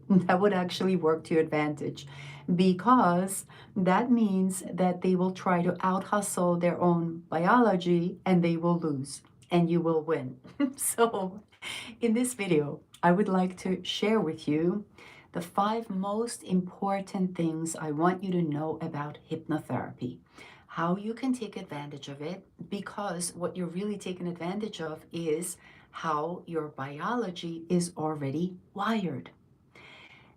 that would actually work to your advantage, because that means that they will try to out hustle their own biology and they will lose and you will win. So, in this video, I would like to share with you the 5 most important things I want you to know about hypnotherapy, how you can take advantage of it, because what you're really taking advantage of is how your biology is already wired.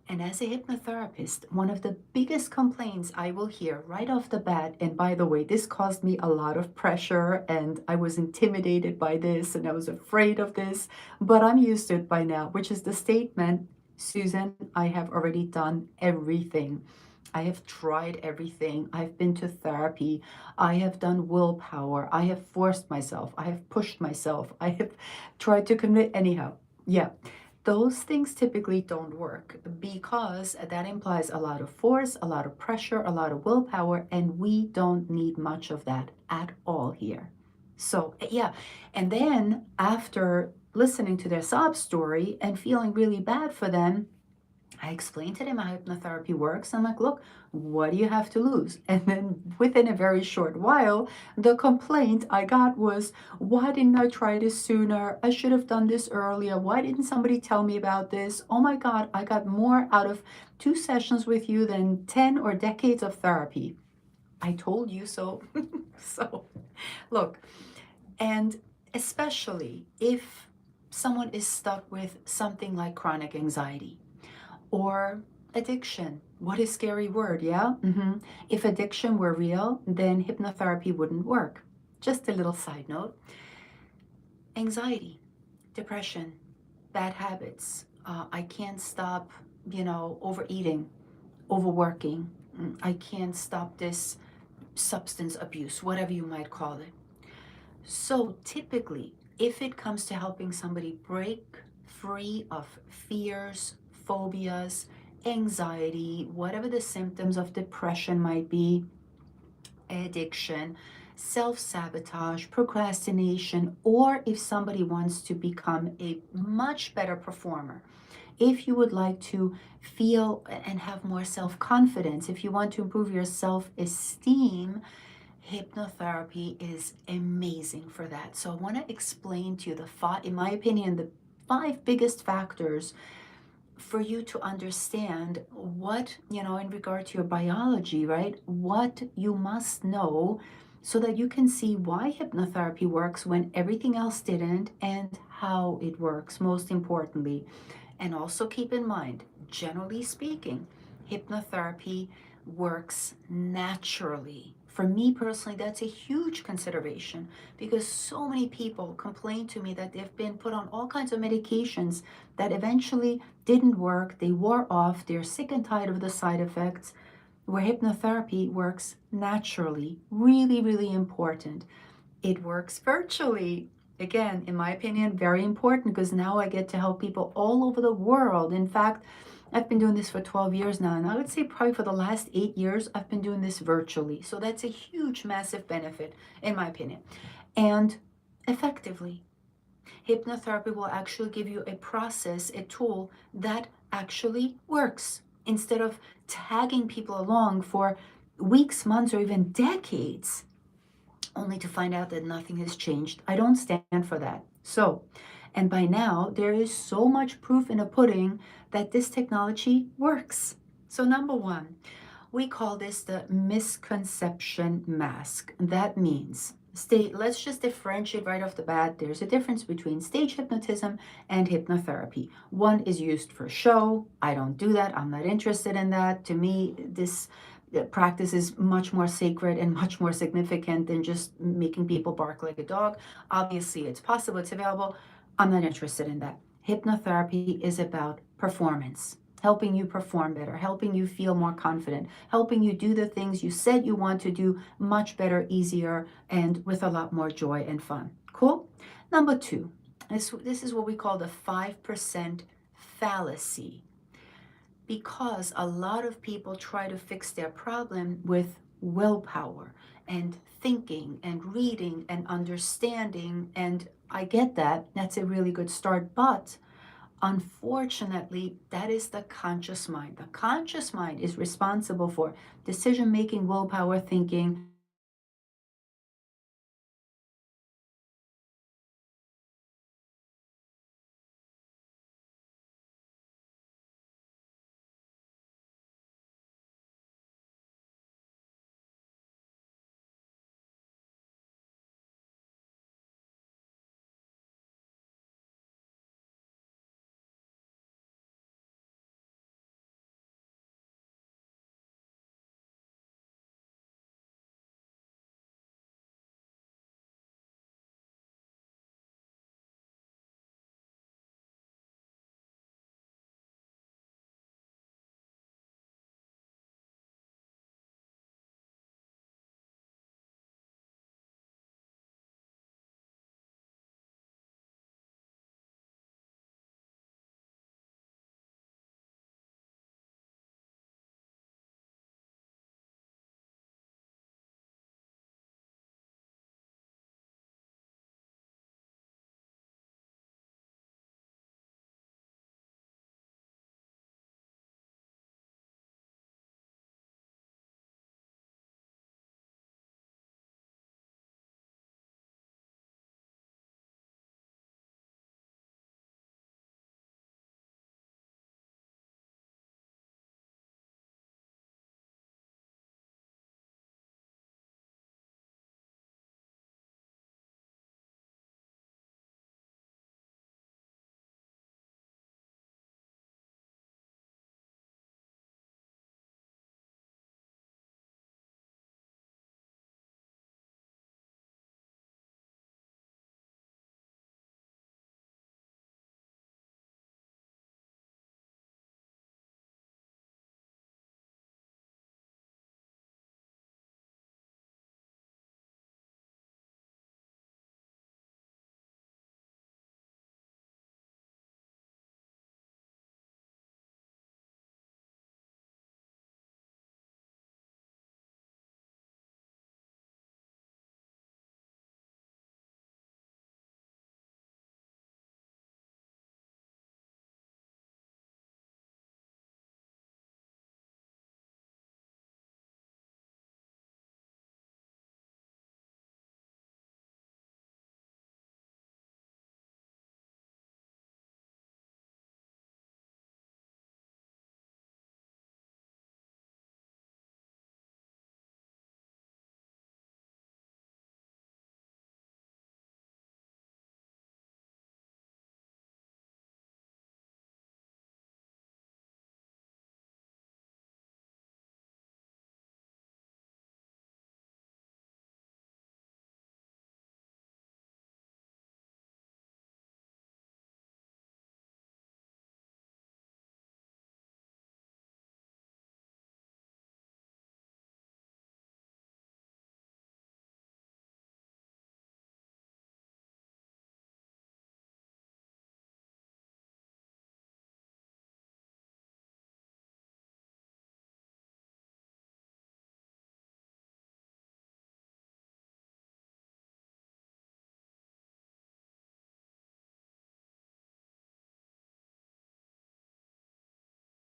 And as a hypnotherapist, one of the biggest complaints I will hear right off the bat, and by the way, this caused me a lot of pressure and I was intimidated by this and I was afraid of this, but I'm used to it by now, which is the statement, Susan, I have already done everything. I have tried everything. I've been to therapy. I have done willpower. I have forced myself. I have pushed myself. I have tried to commit. Anyhow, yeah, those things typically don't work because that implies a lot of force, a lot of pressure, a lot of willpower, and we don't need much of that at all here. So, yeah. And then after listening to their sob story and feeling really bad for them, I explained to them how hypnotherapy works. I'm like, look, what do you have to lose? And then within a very short while, the complaint I got was, why didn't I try this sooner? I should have done this earlier. Why didn't somebody tell me about this? Oh my God, I got more out of 2 sessions with you than 10 or decades of therapy. I told you so. So, look, and especially if someone is stuck with something like chronic anxiety or addiction. What a scary word, yeah? If addiction were real, then hypnotherapy wouldn't work. Just a little side note, anxiety, depression, bad habits. I can't stop, overeating, overworking. I can't stop this substance abuse, whatever you might call it. So typically, if it comes to helping somebody break free of fears, phobias, anxiety, whatever the symptoms of depression might be, addiction, self sabotage, procrastination, or if somebody wants to become a much better performer, if you would like to feel and have more self confidence, if you want to improve your self esteem, hypnotherapy is amazing for that. So I want to explain to you the five, in my opinion, the 5 biggest factors for you to understand what, in regard to your biology, right? What you must know so that you can see why hypnotherapy works when everything else didn't, and how it works, most importantly. And also keep in mind, generally speaking, hypnotherapy works naturally. For me personally, that's a huge consideration, because so many people complain to me that they've been put on all kinds of medications that eventually didn't work. They wore off. They're sick and tired of the side effects, where hypnotherapy works naturally. Really, really important. It works virtually. Again, in my opinion, very important, because now I get to help people all over the world. In fact, I've been doing this for 12 years now, and I would say probably for the last 8 years, I've been doing this virtually. So that's a huge, massive benefit, in my opinion. And effectively, hypnotherapy will actually give you a process, a tool that actually works, instead of tagging people along for weeks, months, or even decades only to find out that nothing has changed. I don't stand for that. So, and by now, there is so much proof in the pudding that this technology works. So, number one, we call this the misconception mask. That means, let's just differentiate right off the bat. There's a difference between stage hypnotism and hypnotherapy. One is used for show. I don't do that. I'm not interested in that. To me, this practice is much more sacred and much more significant than just making people bark like a dog. Obviously, it's possible, it's available. I'm not interested in that. Hypnotherapy is about performance, helping you perform better, helping you feel more confident, helping you do the things you said you want to do much better, easier, and with a lot more joy and fun. Cool? Number two, this is what we call the 5% fallacy, because a lot of people try to fix their problem with willpower and thinking and reading and understanding. And I get that. That's a really good start. But Unfortunately, that is the conscious mind. The conscious mind is responsible for decision making, willpower, thinking,